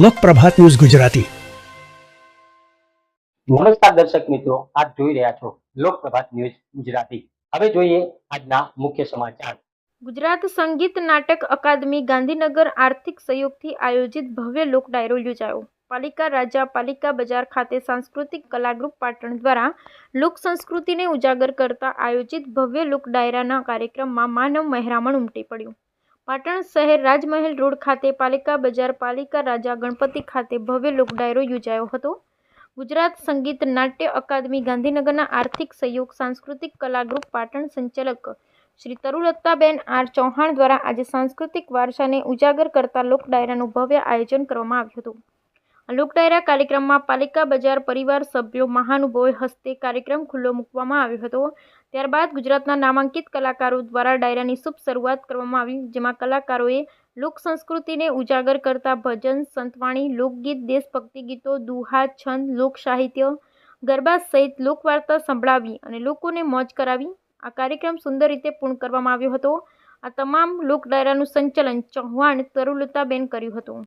લોકપ્રભાત news Gujarati. નમસ્કાર દર્શક મિત્રો, આપ જોઈ રહ્યા છો લોકપ્રભાત ન્યૂઝ ગુજરાતી। હવે જોઈએ આજના મુખ્ય સમાચાર। ગુજરાત સંગીત નાટક અકાદમી ગાંધીનગર આર્થિક સહયોગથી આયોજિત ભવ્ય લોક ડાયરો યોજાયો। પાલિકા રાજા પાલિકા બજાર ખાતે સાંસ્કૃતિક કલાગ્રુપ પાટણ દ્વારા લોક સંસ્કૃતિને ઉજાગર કરતા આયોજિત ભવ્ય લોક ડાયરાના કાર્યક્રમમાં માનવ મહેરામણ ઉમટી પડ્યું। પાટણ શહેર રાજમહેલ રોડ ખાતે પાલિકા બજાર પાલિકા રાજા ગણપતિ ખાતે ભવ્ય લોક ડાયરો યોજાયો હતો। ગુજરાત સંગીત નાટ્ય અકાદમી ગાંધીનગરના આર્થિક સહયોગ સાંસ્કૃતિક કલાગ્રુપ પાટણ સંચાલક શ્રી તરુલતાબેન આર ચૌહાણ દ્વારા આજે સાંસ્કૃતિક વારસાને ઉજાગર કરતા લોક ડાયરાનું ભવ્ય આયોજન કરવામાં આવ્યું હતું। આ લોક ડાયરા કાર્યક્રમમાં પાલિકા બજાર પરિવાર સભ્યો મહાનુભાવો હસ્તે કાર્યક્રમ ખુલ્લો મૂકવામાં આવ્યો હતો। ત્યારબાદ ગુજરાતના નામાંકિત કલાકારો દ્વારા ડાયરાની શુભ શરૂઆત કરવામાં આવી, જેમાં કલાકારોએ લોક સંસ્કૃતિને ઉજાગર કરતા ભજન, સંતવાણી, લોકગીત, દેશભક્તિ ગીતો, દુહા, છંદ, લોક સાહિત્ય, ગરબા સહિત લોકવાર્તા સંભળાવી અને લોકોને મોજ કરાવી। આ કાર્યક્રમ સુંદર રીતે પૂર્ણ કરવામાં આવ્યો હતો। આ તમામ લોક ડાયરાનું સંચાલન ચૌહાણ તરુલતાબેન કર્યું હતું।